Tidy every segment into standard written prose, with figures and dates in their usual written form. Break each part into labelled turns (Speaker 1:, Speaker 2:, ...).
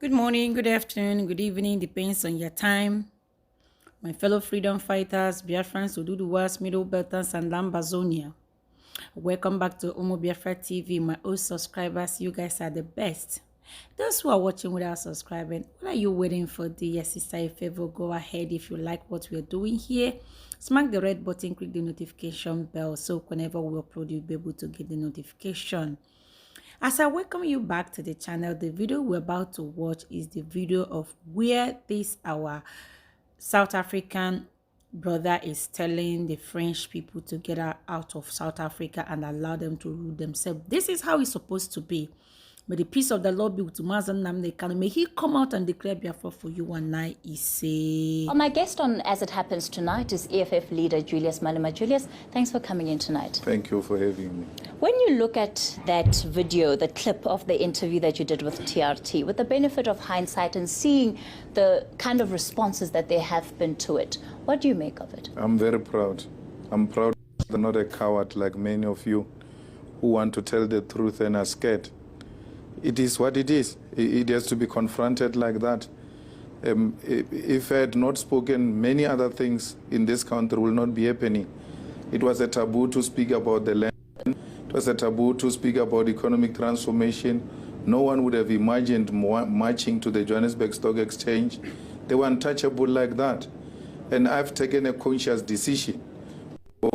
Speaker 1: Good morning, good afternoon, good evening, depends on your time. My fellow freedom fighters, Biafrans, Oduduwas, Middle Belters, and Lambazonia. Welcome back to Omo Biafra TV. My old subscribers, you guys are the best. Those who are watching without subscribing, what are you waiting for? Dear sister, a favor, go ahead if you like what we're doing here. Smack the red button, click the notification bell so whenever we upload, you'll be able to get the notification. As I welcome you back to the channel, the video we're about to watch is the video of where our South African brother is telling the French people to get out of South Africa and allow them to rule themselves. This is how it's supposed to be. May the peace of the Lord be with Mazan Namde Kanu. May he come out and declare Biafra for you and I, say.
Speaker 2: My guest on As It Happens Tonight is EFF leader Julius Malema. Julius, thanks for coming in tonight.
Speaker 3: Thank you for having me.
Speaker 2: When you look at that video, the clip of the interview that you did with TRT, with the benefit of hindsight and seeing the kind of responses that there have been to it, what do you make of it?
Speaker 3: I'm very proud. I'm proud that I'm not a coward like many of you who want to tell the truth and are scared. It is what it is. It has to be confronted like that. If I had not spoken, many other things in this country will not be happening. It was a taboo to speak about the land. It was a taboo to speak about economic transformation. No one would have imagined marching to the Johannesburg Stock Exchange. They were untouchable like that. And I've taken a conscious decision,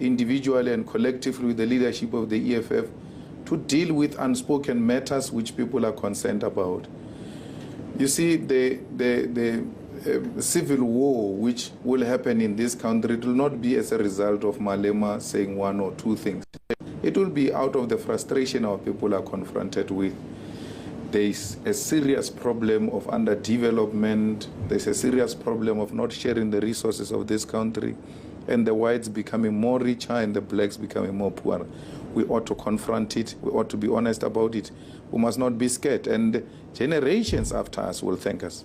Speaker 3: individually and collectively with the leadership of the EFF, to deal with unspoken matters which people are concerned about. You see, the civil war which will happen in this country, it will not be as a result of Malema saying one or two things. It will be out of the frustration our people are confronted with. There is a serious problem of underdevelopment. There's a serious problem of not sharing the resources of this country, and the whites becoming more richer and the blacks becoming more poor. We ought to confront it. We ought to be honest about it. We must not be scared, and generations after us will thank us.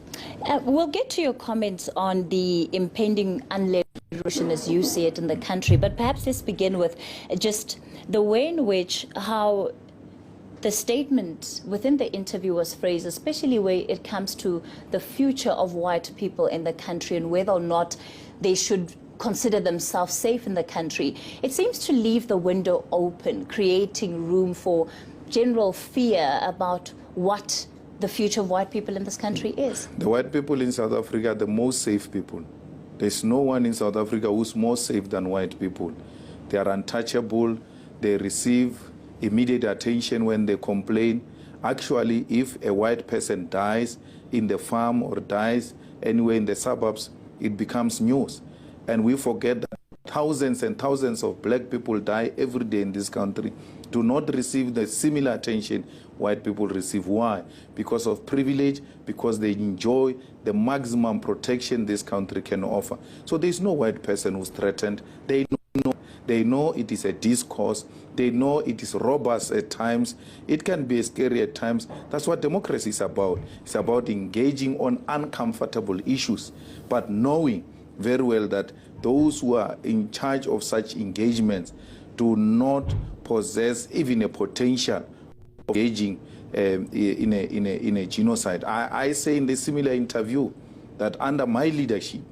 Speaker 2: We'll get to your comments on the impending unled revolution as you see it in the country, but perhaps let's begin with just the way in which how the statement within the interview was phrased, especially where it comes to the future of white people in the country and whether or not they should consider themselves safe in the country. It seems to leave the window open, creating room for general fear about what the future of white people in this country is.
Speaker 3: The white people in South Africa are the most safe people. There's no one in South Africa who's more safe than white people. They are untouchable. They receive immediate attention when they complain. Actually, if a white person dies in the farm or dies anywhere in the suburbs, it becomes news. And we forget that thousands and thousands of black people die every day in this country, do not receive the similar attention white people receive. Why? Because of privilege, because they enjoy the maximum protection this country can offer. So there's no white person who's threatened. They know it is a discourse. They know it is robust at times. It can be scary at times. That's what democracy is about. It's about engaging on uncomfortable issues, but knowing very well that those who are in charge of such engagements do not possess even a potential of engaging in a genocide. I say in the similar interview that under my leadership,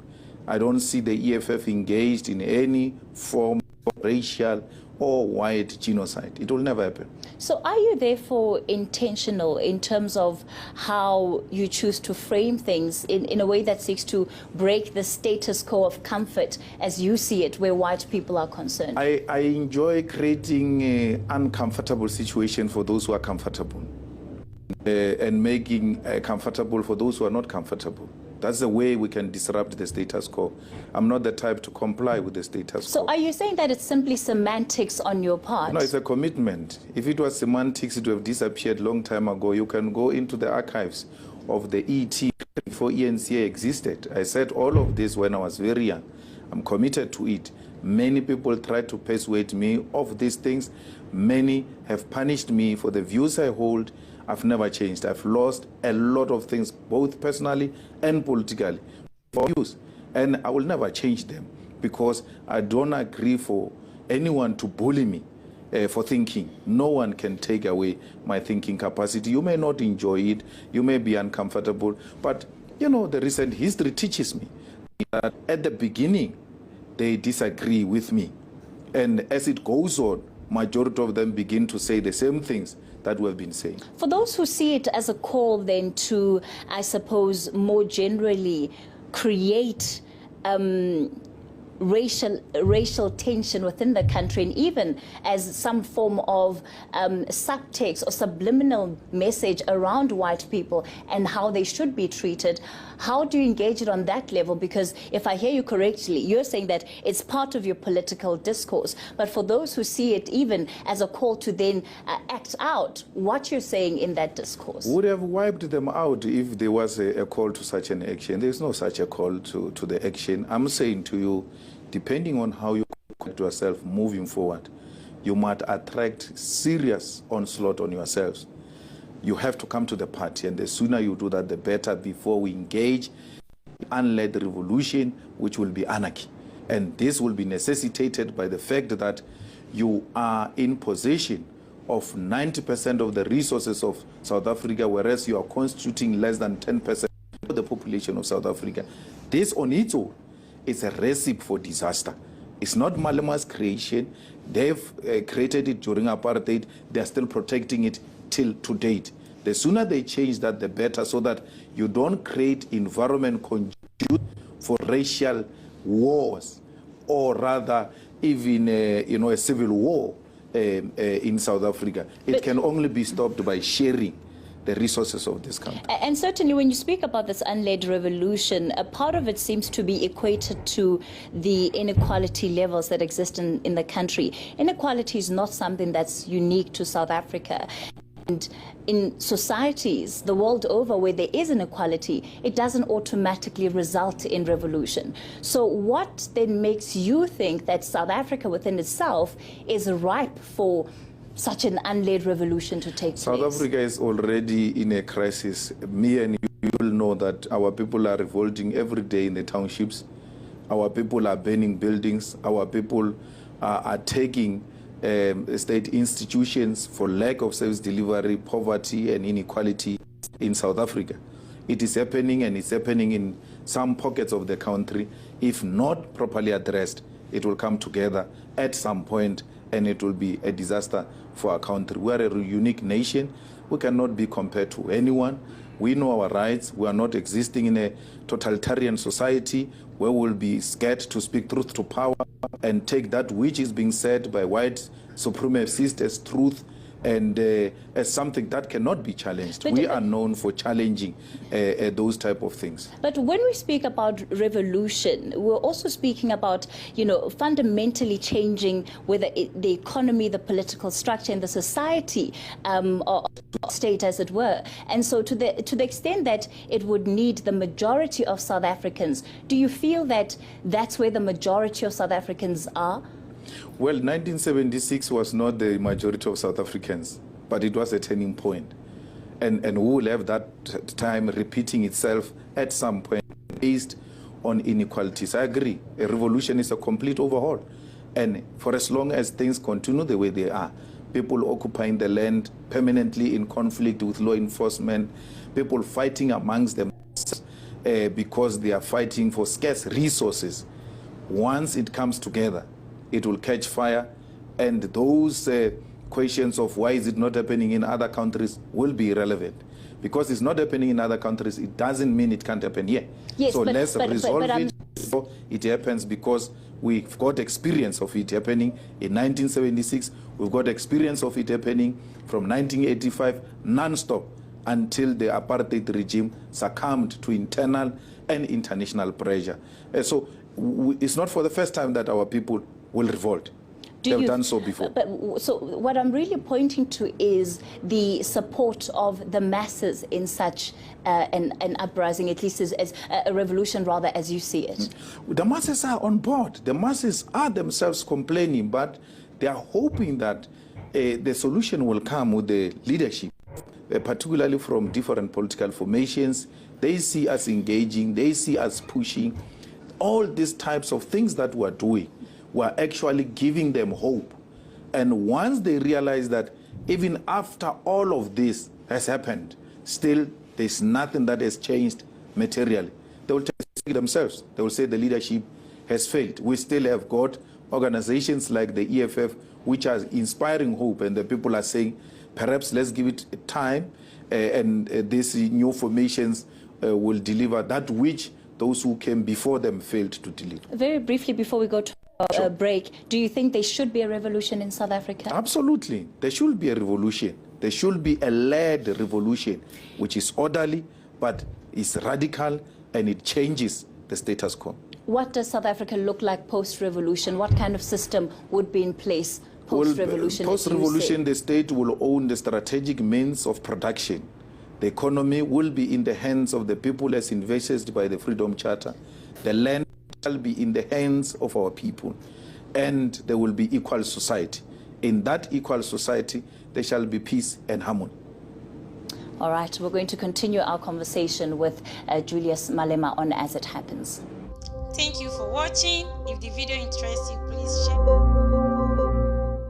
Speaker 3: I don't see the EFF engaged in any form of racial or white genocide. It will never happen.
Speaker 2: So are you therefore intentional in terms of how you choose to frame things in a way that seeks to break the status quo of comfort as you see it where white people are concerned?
Speaker 3: I enjoy creating an uncomfortable situation for those who are comfortable and making comfortable for those who are not comfortable. That's the way we can disrupt the status quo. I'm not the type to comply with the status quo.
Speaker 2: So are you saying that it's simply semantics on your part?
Speaker 3: No, it's a commitment. If it was semantics, it would have disappeared a long time ago. You can go into the archives of the ET before ENCA existed. I said all of this when I was very young. I'm committed to it. Many people tried to persuade me of these things. Many have punished me for the views I hold. I've never changed. I've lost a lot of things, both personally and politically, for views. And I will never change them because I don't agree for anyone to bully me for thinking. No one can take away my thinking capacity. You may not enjoy it, you may be uncomfortable, but you know, the recent history teaches me that at the beginning, they disagree with me. And as it goes on, majority of them begin to say the same things that we have been saying.
Speaker 2: For those who see it as a call then to, I suppose, more generally create racial tension within the country, and even as some form of subtext or subliminal message around white people and how they should be treated, how do you engage it on that level? Because if I hear you correctly, you're saying that it's part of your political discourse, but for those who see it even as a call to then act out what you're saying in that discourse.
Speaker 3: Would have wiped them out if there was a call to such an action. There's no such a call to the action. I'm saying to you, depending on how you conduct yourself moving forward, you might attract serious onslaught on yourselves. You have to come to the party, and the sooner you do that, the better, before we engage in unled revolution, which will be anarchy. And this will be necessitated by the fact that you are in possession of 90% of the resources of South Africa, whereas you are constituting less than 10% of the population of South Africa. This on its own is a recipe for disaster. It's not Malema's creation. They've created it during apartheid. They're still protecting it till to date. The sooner they change that, the better, so that you don't create environment conducive for racial wars, or rather even a civil war in South Africa. It can only be stopped by sharing the resources of this country.
Speaker 2: And certainly when you speak about this unled revolution, a part of it seems to be equated to the inequality levels that exist in the country. Inequality is not something that's unique to South Africa. And in societies the world over where there is inequality, it doesn't automatically result in revolution. So what then makes you think that South Africa within itself is ripe for such an unled revolution to take place?
Speaker 3: South Africa is already in a crisis. Me and you will know that our people are revolting every day in the townships. Our people are burning buildings. Our people are taking state institutions for lack of service delivery, poverty and inequality in South Africa. It is happening, and it's happening in some pockets of the country. If not properly addressed, it will come together at some point, and it will be a disaster for our country. We are a unique nation. We cannot be compared to anyone. We know our rights. We are not existing in a totalitarian society where we'll be scared to speak truth to power and take that which is being said by white supremacists as truth and as something that cannot be challenged. We are known for challenging those type of things.
Speaker 2: But when we speak about revolution, we're also speaking about, fundamentally changing whether the economy, the political structure, and the society or state, as it were. And so to the extent that it would need the majority of South Africans, do you feel that that's where the majority of South Africans are?
Speaker 3: Well, 1976 was not the majority of South Africans, but it was a turning point. And we will have that time repeating itself at some point based on inequalities. I agree. A revolution is a complete overhaul. And for as long as things continue the way they are, people occupying the land permanently in conflict with law enforcement, people fighting amongst themselves because they are fighting for scarce resources, once it comes together, it will catch fire, and those questions of why is it not happening in other countries will be irrelevant. Because it's not happening in other countries, it doesn't mean it can't happen here.
Speaker 2: Yes,
Speaker 3: so let's resolve it. So it happens because we've got experience of it happening in 1976. We've got experience of it happening from 1985 non-stop until the apartheid regime succumbed to internal and international pressure. So it's not for the first time that our people will revolt. They've done so before.
Speaker 2: So what I'm really pointing to is the support of the masses in such an uprising, at least as a revolution, rather, as you see it.
Speaker 3: The masses are on board. The masses are themselves complaining, but they are hoping that the solution will come with the leadership, particularly from different political formations. They see us engaging. They see us pushing. All these types of things that we're doing, we're actually giving them hope And once they realize that even after all of this has happened, still there's nothing that has changed materially, they will take themselves. They will say the leadership has failed. We still have got organizations like the EFF, which are inspiring hope, and the people are saying, perhaps let's give it time, and these new formations will deliver that which those who came before them failed to deliver.
Speaker 2: Very briefly, before we go to a break, do you think there should be a revolution in South Africa?
Speaker 3: Absolutely. There should be a revolution. There should be a led revolution, which is orderly, but is radical, and it changes the status quo.
Speaker 2: What does South Africa look like post-revolution? What kind of system would be in place post-revolution?
Speaker 3: Post-revolution, the state will own the strategic means of production. The economy will be in the hands of the people as envisaged by the Freedom Charter. The land shall be in the hands of our people. And there will be equal society. In that equal society, there shall be peace and harmony.
Speaker 2: All right, we're going to continue our conversation with Julius Malema on As It Happens.
Speaker 1: Thank you for watching. If the video interests you, please share.